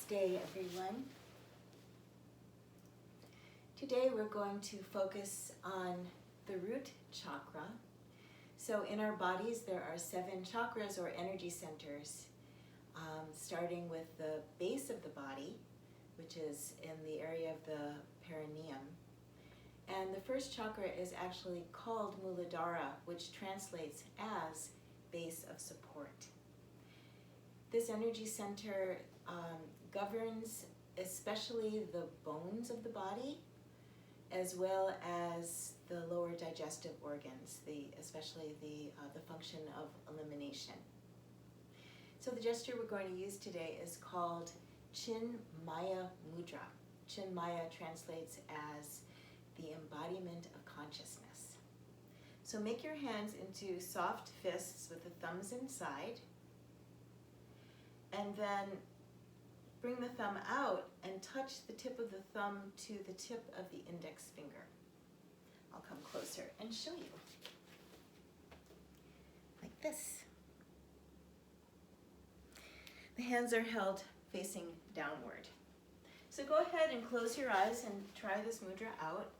Namaste, everyone. Today we're going to focus on the root chakra. So in our bodies there are 7 chakras or energy centers, starting with the base of the body, which is in the area of the perineum. And the first chakra is actually called Muladhara, which translates as base of support. This energy center governs especially the bones of the body, as well as the lower digestive organs, especially the function of elimination. So the gesture we're going to use today is called Chinmaya Mudra. Chinmaya translates as the embodiment of consciousness. So make your hands into soft fists with the thumbs inside, and then bring the thumb out and touch the tip of the thumb to the tip of the index finger. I'll come closer and show you. Like this. The hands are held facing downward. So go ahead and close your eyes and try this mudra out.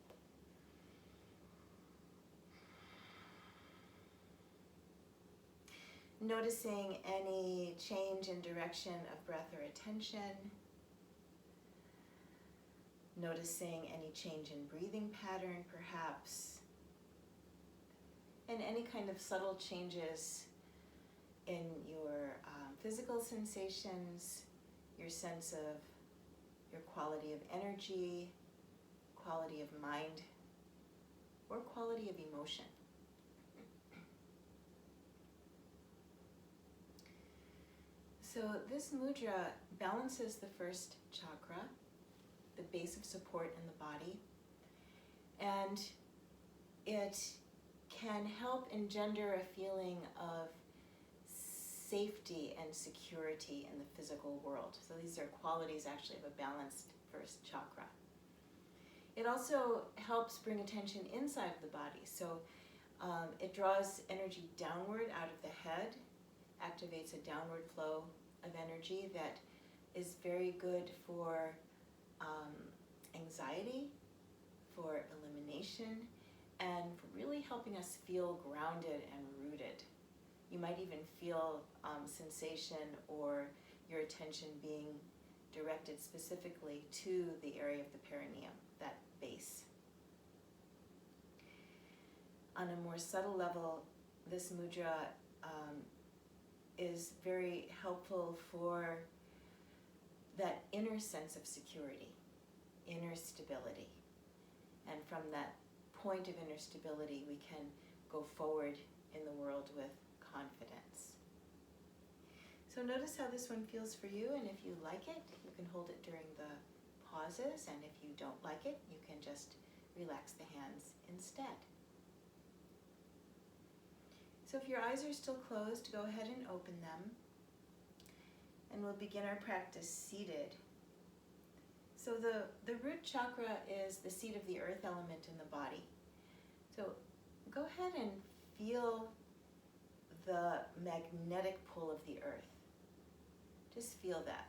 Noticing any change in direction of breath or attention. Noticing any change in breathing pattern, perhaps. And any kind of subtle changes in your physical sensations, your sense of your quality of energy, quality of mind, or quality of emotion. So this mudra balances the first chakra, the base of support in the body, and it can help engender a feeling of safety and security in the physical world. So these are qualities actually of a balanced first chakra. It also helps bring attention inside of the body. So it draws energy downward out of the head, activates a downward flow of energy that is very good for anxiety, for elimination, and for really helping us feel grounded and rooted. You might even feel sensation or your attention being directed specifically to the area of the perineum, that base. On a more subtle level, this mudra is very helpful for that inner sense of security, inner stability. And from that point of inner stability, we can go forward in the world with confidence. So notice how this one feels for you, and if you like it, you can hold it during the pauses, and if you don't like it, you can just relax the hands instead. So if your eyes are still closed, go ahead and open them. And we'll begin our practice seated. So the root chakra is the seat of the earth element in the body. So go ahead and feel the magnetic pull of the earth. Just feel that.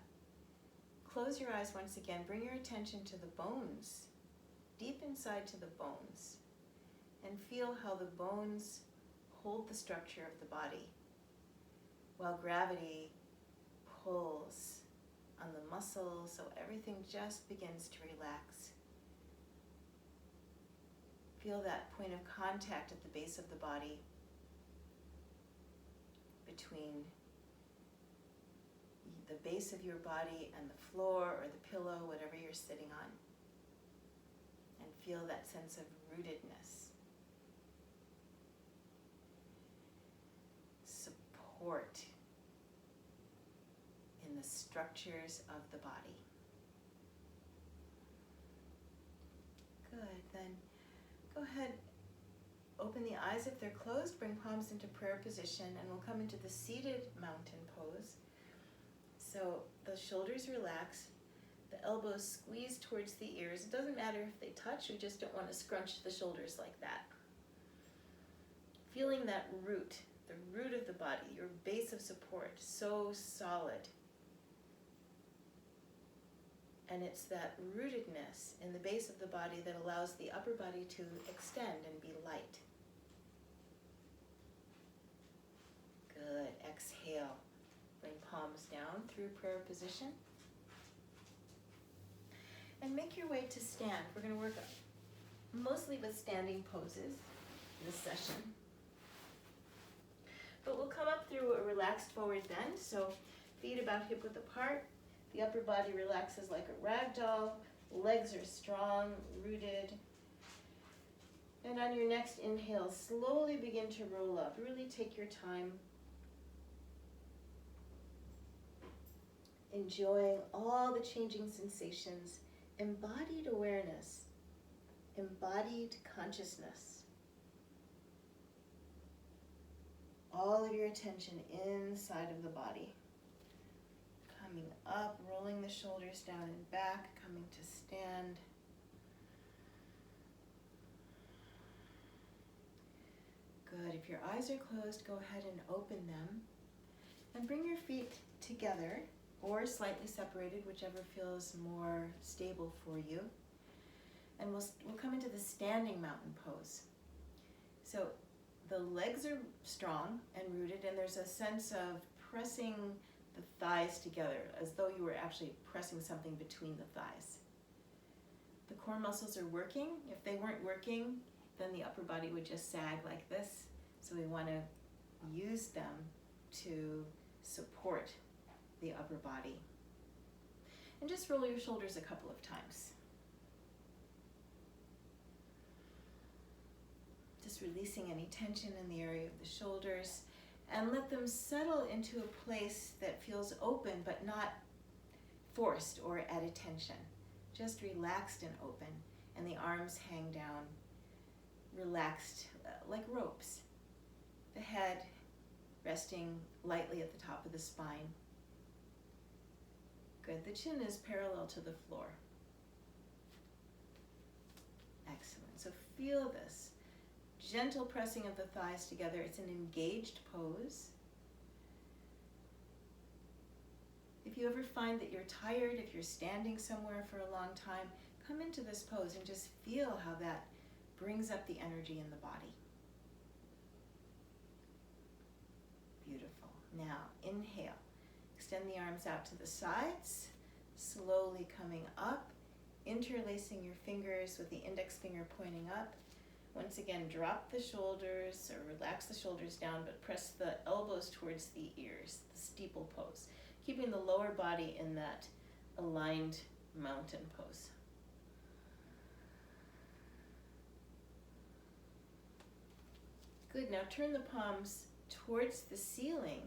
Close your eyes once again. Bring your attention to the bones, deep inside to the bones. And feel how the bones hold the structure of the body, while gravity pulls on the muscles, so everything just begins to relax. Feel that point of contact at the base of the body between the base of your body and the floor or the pillow, whatever you're sitting on. And feel that sense of rootedness. Support in the structures of the body. Good, then go ahead, open the eyes if they're closed, bring palms into prayer position, and we'll come into the seated mountain pose. So the shoulders relax, the elbows squeeze towards the ears. It doesn't matter if they touch, we just don't want to scrunch the shoulders like that. Feeling that root, the root of the body, your base of support, so solid. And it's that rootedness in the base of the body that allows the upper body to extend and be light. Good. Exhale. Bring palms down through prayer position. And make your way to stand. We're going to work mostly with standing poses this session. But we'll come up through a relaxed forward bend. So feet about hip width apart. The upper body relaxes like a rag doll. Legs are strong, rooted. And on your next inhale, slowly begin to roll up. Really take your time. Enjoying all the changing sensations. Embodied awareness. Embodied consciousness. All of your attention inside of the body. Coming up, rolling the shoulders down and back, coming to stand. Good. If your eyes are closed, go ahead and open them. And bring your feet together or slightly separated, whichever feels more stable for you. And we'll come into the standing mountain pose. So the legs are strong and rooted, and there's a sense of pressing the thighs together, as though you were actually pressing something between the thighs. The core muscles are working. If they weren't working, then the upper body would just sag like this. So we want to use them to support the upper body. And just roll your shoulders a couple of times. Just releasing any tension in the area of the shoulders. And let them settle into a place that feels open but not forced or at attention. Just relaxed and open. And the arms hang down, relaxed like ropes. The head resting lightly at the top of the spine. Good. The chin is parallel to the floor. Excellent. So feel this. Gentle pressing of the thighs together. It's an engaged pose. If you ever find that you're tired, if you're standing somewhere for a long time, come into this pose and just feel how that brings up the energy in the body. Beautiful. Now, inhale. Extend the arms out to the sides, slowly coming up, interlacing your fingers with the index finger pointing up. Once again, drop the shoulders or relax the shoulders down, but press the elbows towards the ears, the steeple pose, keeping the lower body in that aligned mountain pose. Good. Now turn the palms towards the ceiling.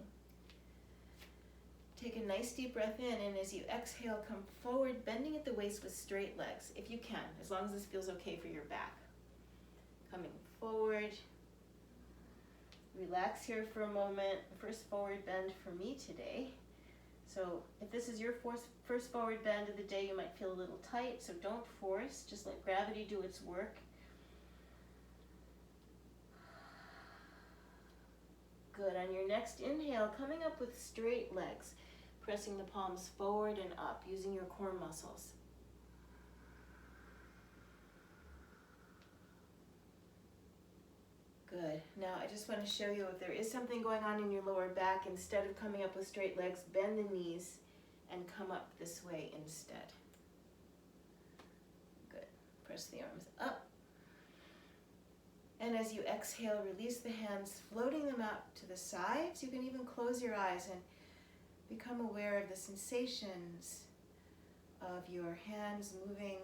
Take a nice deep breath in, and as you exhale, come forward, bending at the waist with straight legs, if you can, as long as this feels okay for your back. Coming forward. Relax here for a moment. First forward bend for me today. So if this is your first forward bend of the day, you might feel a little tight, so don't force. Just let gravity do its work. Good. On your next inhale, coming up with straight legs, pressing the palms forward and up, using your core muscles. Good. Now I just want to show you if there is something going on in your lower back, instead of coming up with straight legs, bend the knees and come up this way instead. Good. Press the arms up. And as you exhale, release the hands, floating them out to the sides. You can even close your eyes and become aware of the sensations of your hands moving,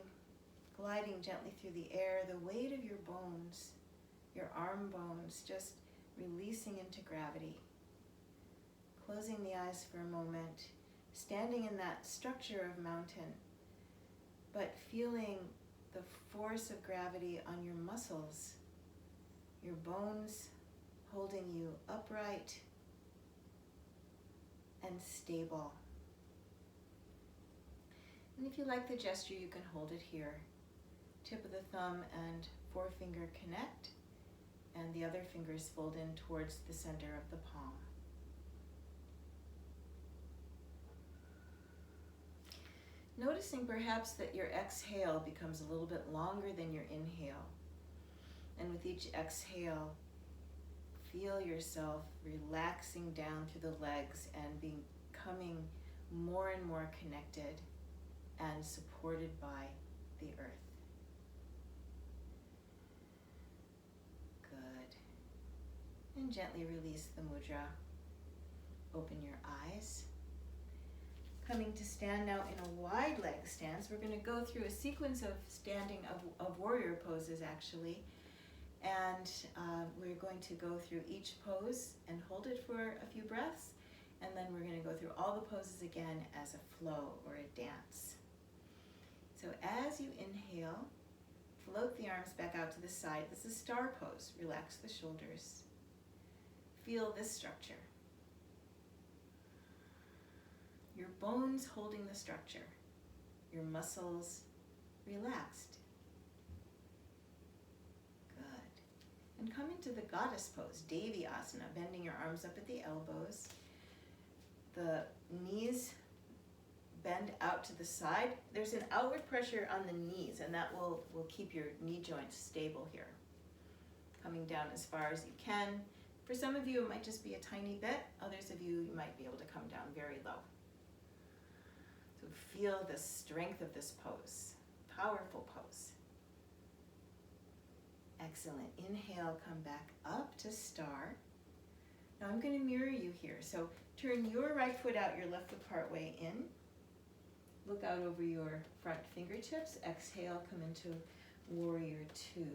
gliding gently through the air, the weight of your bones, your arm bones, just releasing into gravity. Closing the eyes for a moment, standing in that structure of mountain, but feeling the force of gravity on your muscles, your bones holding you upright and stable. And if you like the gesture, you can hold it here. Tip of the thumb and forefinger connect, and the other fingers fold in towards the center of the palm. Noticing perhaps that your exhale becomes a little bit longer than your inhale. And with each exhale, feel yourself relaxing down through the legs and becoming more and more connected and supported by the earth. Good. And gently release the mudra. Open your eyes. Coming to stand now in a wide leg stance. We're going to go through a sequence of standing of warrior poses actually. And we're going to go through each pose and hold it for a few breaths. And then we're going to go through all the poses again as a flow or a dance. So as you inhale, float the arms back out to the side. This is star pose. Relax the shoulders. Feel this structure. Your bones holding the structure. Your muscles relaxed. Good. And come into the goddess pose, Devi Asana, bending your arms up at the elbows. The knees bend out to the side. There's an outward pressure on the knees, and that will keep your knee joints stable here. Coming down as far as you can. For some of you, it might just be a tiny bit. Others of you, you might be able to come down very low. So feel the strength of this pose. Powerful pose. Excellent. Inhale, come back up to star. Now I'm going to mirror you here. So turn your right foot out, your left foot part way in. Look out over your front fingertips. Exhale, come into warrior two.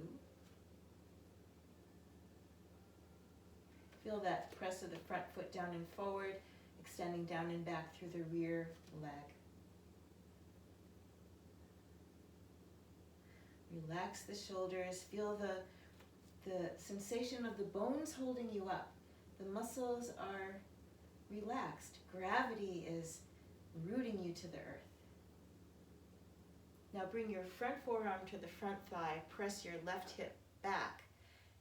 Feel that press of the front foot down and forward, extending down and back through the rear leg. Relax the shoulders. Feel the sensation of the bones holding you up. The muscles are relaxed. Gravity is rooting you to the earth. Now bring your front forearm to the front thigh. Press your left hip back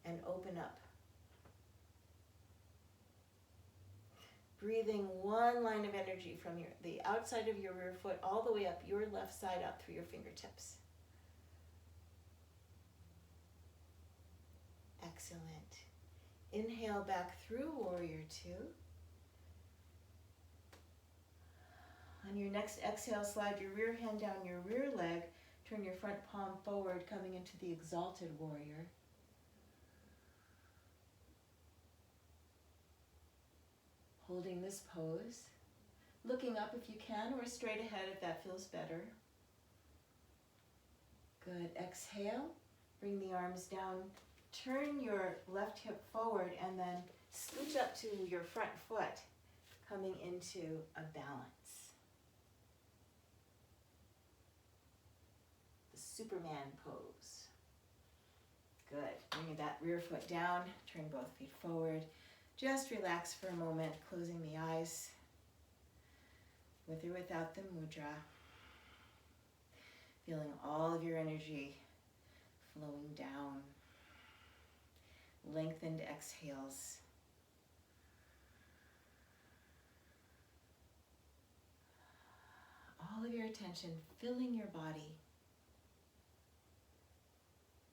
and open up. Breathing one line of energy from the outside of your rear foot all the way up your left side out through your fingertips. Excellent. Inhale back through warrior two. On your next exhale, slide your rear hand down your rear leg. Turn your front palm forward, coming into the exalted warrior. Holding this pose. Looking up if you can, or straight ahead if that feels better. Good. Exhale. Bring the arms down. Turn your left hip forward and then scooch up to your front foot, coming into a balance. The Superman pose. Good. Bring that rear foot down, turn both feet forward. Just relax for a moment, closing the eyes, with or without the mudra. Feeling all of your energy flowing down. Lengthened exhales. All of your attention filling your body.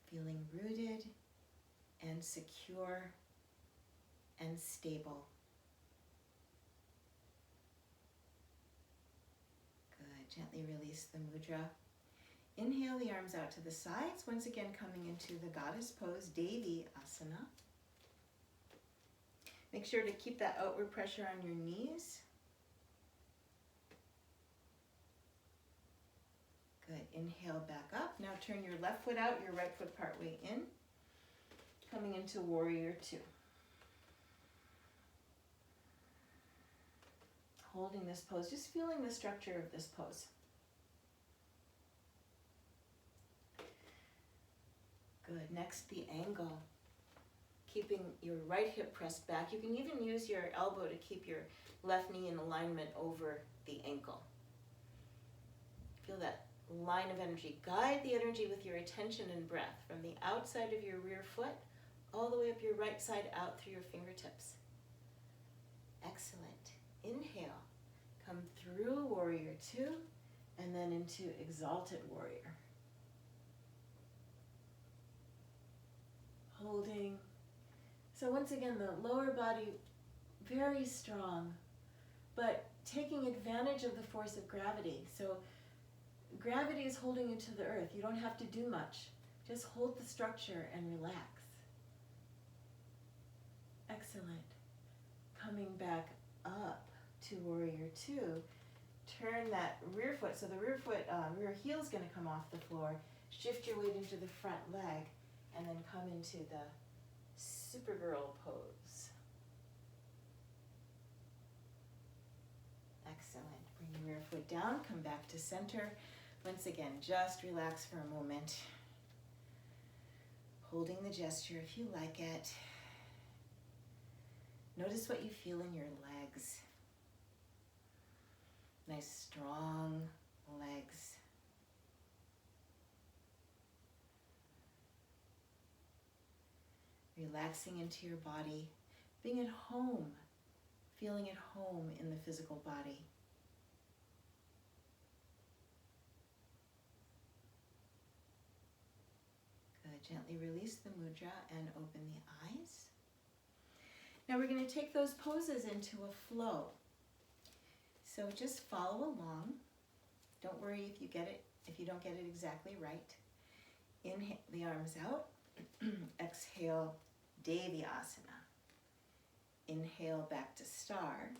Feeling rooted and secure and stable. Good. Gently release the mudra. Inhale the arms out to the sides. Once again, coming into the goddess pose, Devi Asana. Make sure to keep that outward pressure on your knees. Good. Inhale back up. Now turn your left foot out, your right foot partway in. Coming into warrior two. Holding this pose, just feeling the structure of this pose. Good. Next, the angle. Keeping your right hip pressed back. You can even use your elbow to keep your left knee in alignment over the ankle. Feel that line of energy. Guide the energy with your attention and breath from the outside of your rear foot all the way up your right side out through your fingertips. Excellent. Inhale. Come through warrior two. and then into exalted warrior. Holding. So once again, the lower body very strong, but taking advantage of the force of gravity. So gravity is holding you to the earth. You don't have to do much. Just hold the structure and relax. Excellent. Coming back up to warrior two. Turn that rear foot. So the rear heel is going to come off the floor. Shift your weight into the front leg and then come into the Supergirl pose. Excellent. Bring your rear foot down, come back to center. Once again, just relax for a moment. Holding the gesture if you like it. Notice what you feel in your legs. Nice strong legs. Relaxing into your body, being at home, feeling at home in the physical body. Good. Gently release the mudra and open the eyes. Now we're going to take those poses into a flow. So just follow along. Don't worry if you don't get it exactly right. Inhale the arms out. Exhale, Devyasana. Inhale back to star.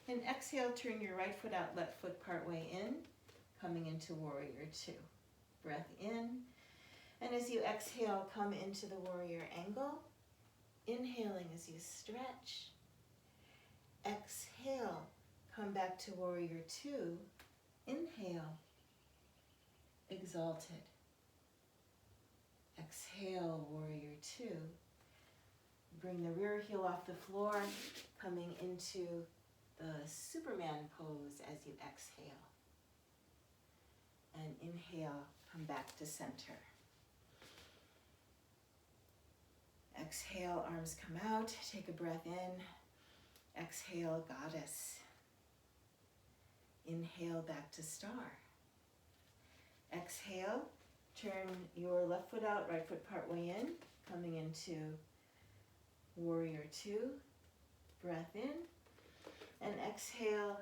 And exhale, turn your right foot out, left foot part way in, coming into warrior two. Breath in. And as you exhale, come into the warrior angle. Inhaling as you stretch. Exhale, come back to warrior two. Inhale, exalted. Exhale, warrior two. Bring the rear heel off the floor, coming into the Superman pose as you exhale. And inhale, come back to center. Exhale, arms come out, take a breath in. Exhale, goddess. Inhale, back to star. Exhale, turn your left foot out, right foot part way in, coming into warrior two. Breath in. And exhale,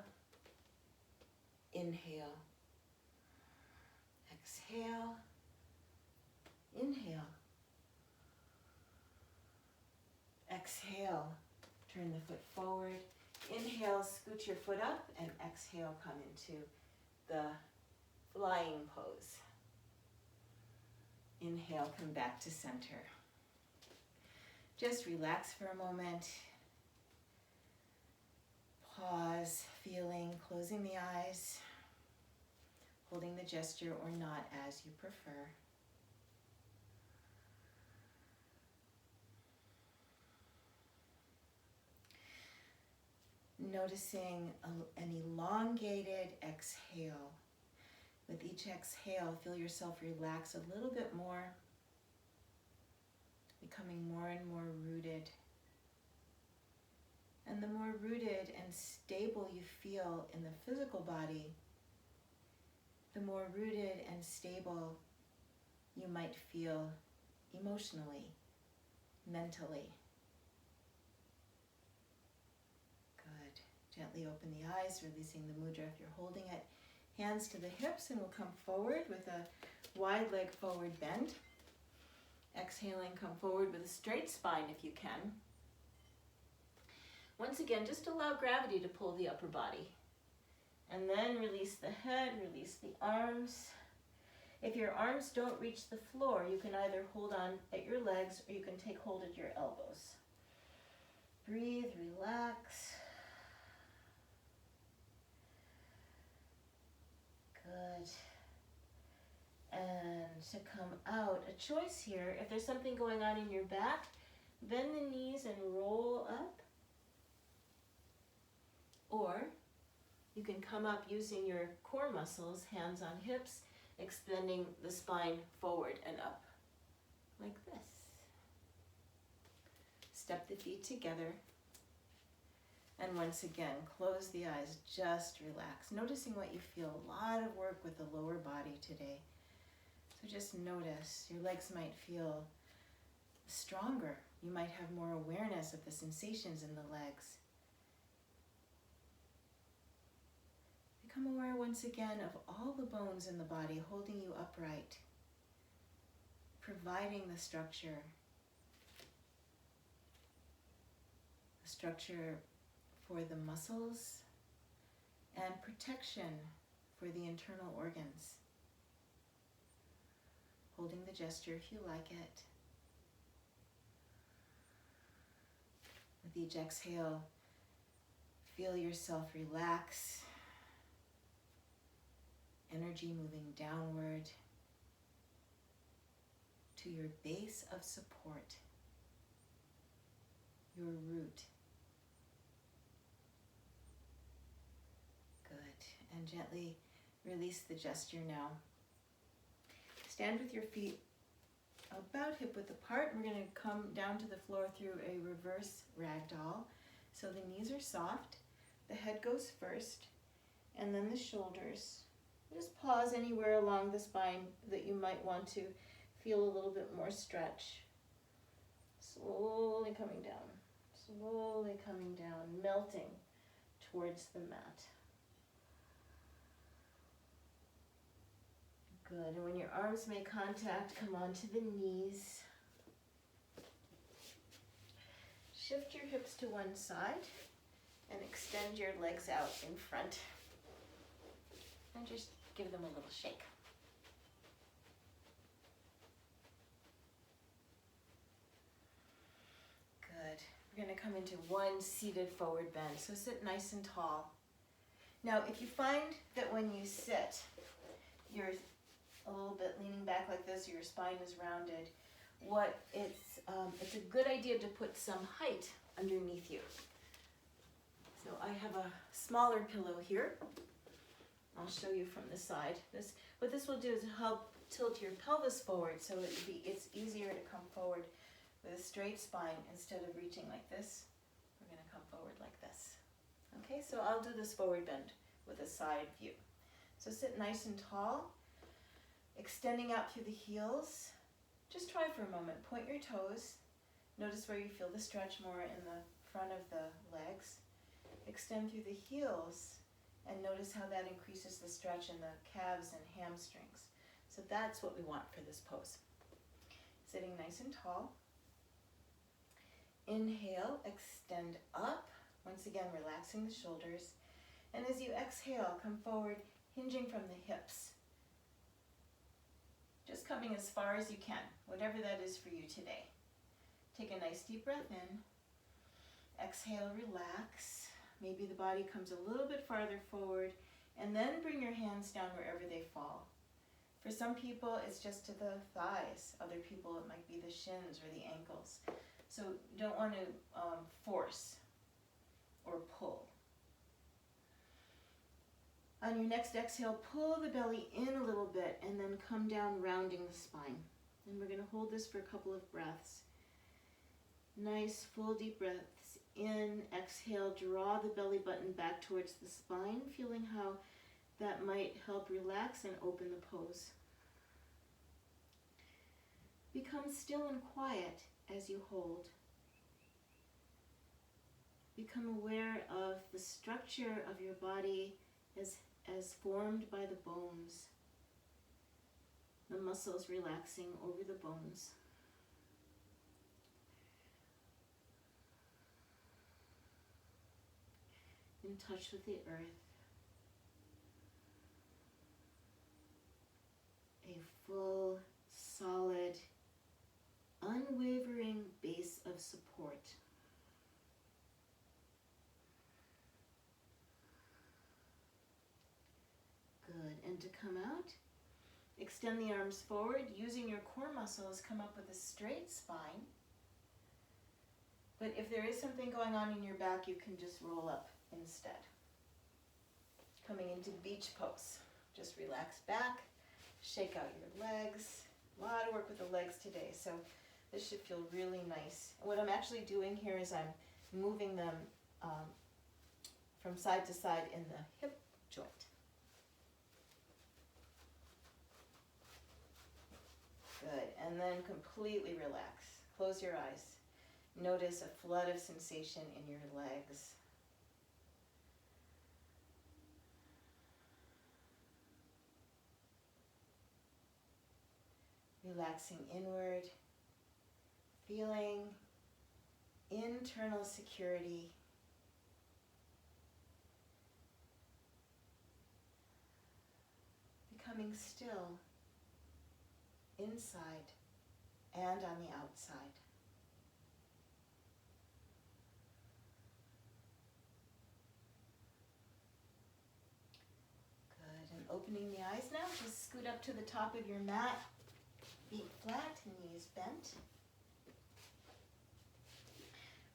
inhale. Exhale, inhale. Exhale, turn the foot forward. Inhale, scoot your foot up, and exhale, come into the flying pose. Inhale, come back to center. Just relax for a moment. Pause, feeling, closing the eyes, holding the gesture or not as you prefer. Noticing an elongated exhale. With each exhale, feel yourself relax a little bit more, becoming more and more rooted. And the more rooted and stable you feel in the physical body, the more rooted and stable you might feel emotionally, mentally. Good. Gently open the eyes, releasing the mudra if you're holding it. Hands to the hips, and we'll come forward with a wide leg forward bend. Exhaling, come forward with a straight spine if you can. Once again, just allow gravity to pull the upper body. And then release the head, release the arms. If your arms don't reach the floor, you can either hold on at your legs or you can take hold at your elbows. Breathe, relax. Good. And to come out, a choice here, if there's something going on in your back, bend the knees and roll up. Or you can come up using your core muscles, hands on hips, extending the spine forward and up, like this. Step the feet together. And And once again, close the eyes, just relax. Noticing what you feel. A lot of work with the lower body today. So just notice. Your legs might feel stronger. You might have more awareness of the sensations in the legs. Become aware once again of all the bones in the body holding you upright, providing the structure for the muscles and protection for the internal organs. Holding the gesture if you like it. With each exhale, feel yourself relax. Energy moving downward to your base of support, your root. Good. And gently release the gesture now. Stand with your feet about hip width apart. We're going to come down to the floor through a reverse ragdoll. So the knees are soft, the head goes first, and then the shoulders. Just pause anywhere along the spine that you might want to feel a little bit more stretch. Slowly coming down, melting towards the mat. Good, and when your arms make contact, come onto the knees. Shift your hips to one side and extend your legs out in front. And just give them a little shake. Good. We're going to come into one seated forward bend. So sit nice and tall. Now, if you find that when you sit, you're a little bit leaning back like this, your spine is rounded, it's a good idea to put some height underneath you. So I have a smaller pillow here. I'll show you from the side. What this will do is help tilt your pelvis forward, so it's easier to come forward with a straight spine instead of reaching like this. We're going to come forward like this. Okay, so I'll do this forward bend with a side view. So sit nice and tall, extending out through the heels. Just try for a moment. Point your toes. Notice where you feel the stretch more in the front of the legs. Extend through the heels. And notice how that increases the stretch in the calves and hamstrings. So that's what we want for this pose. Sitting nice and tall. Inhale, extend up. Once again, relaxing the shoulders. And as you exhale, come forward, hinging from the hips. Just coming as far as you can, whatever that is for you today. Take a nice deep breath in. Exhale, relax. Maybe the body comes a little bit farther forward, and then bring your hands down wherever they fall. For some people, it's just to the thighs. Other people, it might be the shins or the ankles. So you don't want to force or pull. On your next exhale, pull the belly in a little bit and then come down, rounding the spine. And we're going to hold this for a couple of breaths. Nice, full, deep breaths in. Exhale, draw the belly button back towards the spine, feeling how that might help relax and open the pose. Become still and quiet as you hold. Become aware of the structure of your body as formed by the bones. The muscles relaxing over the bones. In touch with the earth. A full, solid, unwavering base of support. Good. And to come out, extend the arms forward. Using your core muscles, come up with a straight spine. But if there is something going on in your back, you can just roll up instead. Coming into beach pose. Just relax back, shake out your legs. A lot of work with the legs today, so this should feel really nice. What I'm actually doing here is I'm moving them from side to side in the hip joint. Good, and then completely relax. Close your eyes. Notice a flood of sensation in your legs. Relaxing inward, feeling internal security. Becoming still inside and on the outside. Good, and opening the eyes now, just scoot up to the top of your mat, feet flat, knees bent.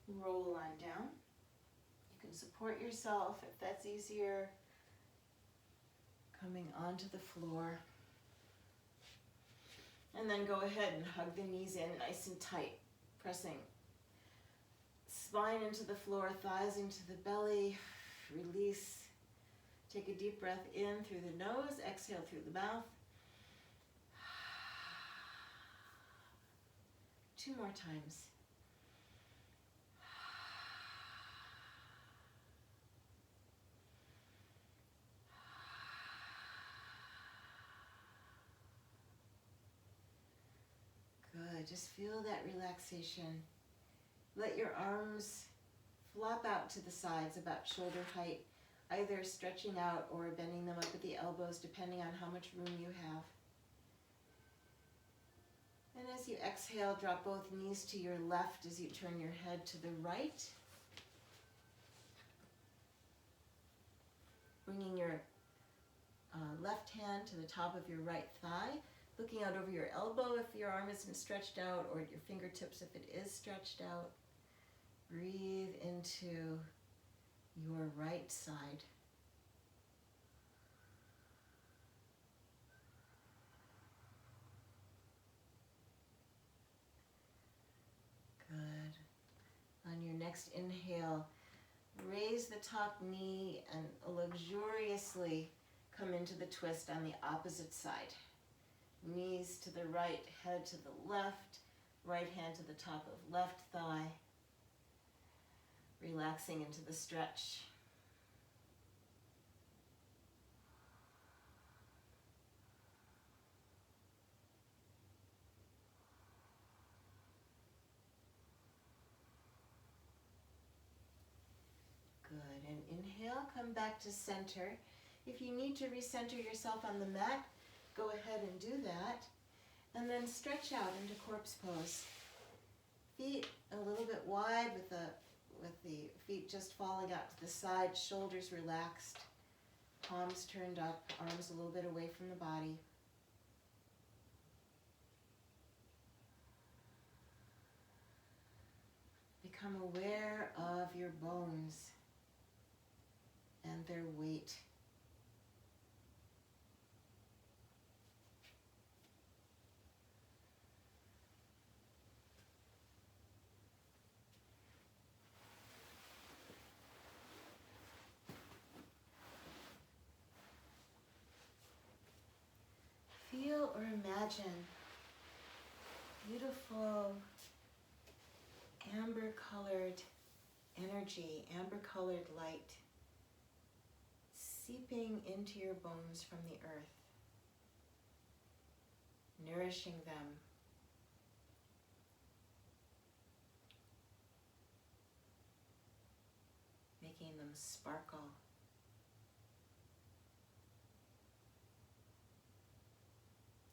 Roll on down. You can support yourself if that's easier. Coming onto the floor. And then go ahead and hug the knees in nice and tight, pressing spine into the floor, thighs into the belly. Release. Take a deep breath in through the nose, exhale through the mouth. 2 more times. Good, just feel that relaxation. Let your arms flop out to the sides about shoulder height, either stretching out or bending them up at the elbows, depending on how much room you have. And as you exhale, drop both knees to your left as you turn your head to the right. Bringing your left hand to the top of your right thigh, looking out over your elbow if your arm isn't stretched out, or your fingertips if it is stretched out. Breathe into your right side. Good. On your next inhale, raise the top knee and luxuriously come into the twist on the opposite side. Knees to the right, head to the left, right hand to the top of left thigh. Relaxing into the stretch. Good, and inhale, come back to center. If you need to recenter yourself on the mat, go ahead and do that. And then stretch out into corpse pose. Feet a little bit wide with the feet just falling out to the side, shoulders relaxed, palms turned up, arms a little bit away from the body. Become aware of your bones and their weight. Feel or imagine beautiful amber-colored energy, amber-colored light seeping into your bones from the earth, nourishing them, making them sparkle.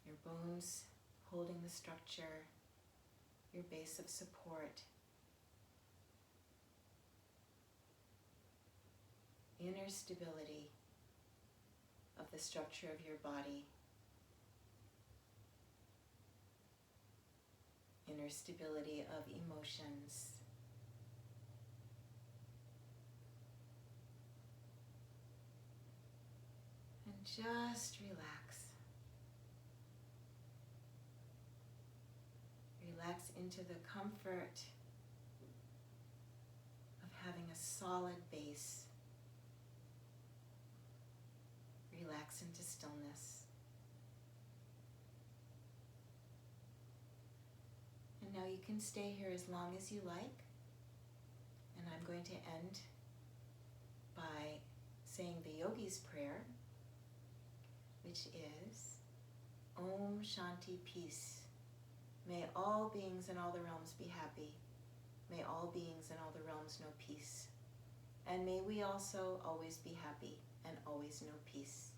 Your bones holding the structure, your base of support. Inner stability of the structure of your body. Inner stability of emotions. And just relax. Relax into the comfort of having a solid base relax into stillness. And now you can stay here as long as you like. And I'm going to end by saying the yogi's prayer, which is Om Shanti Peace. May all beings in all the realms be happy. May all beings in all the realms know peace. And may we also always be happy and always know peace.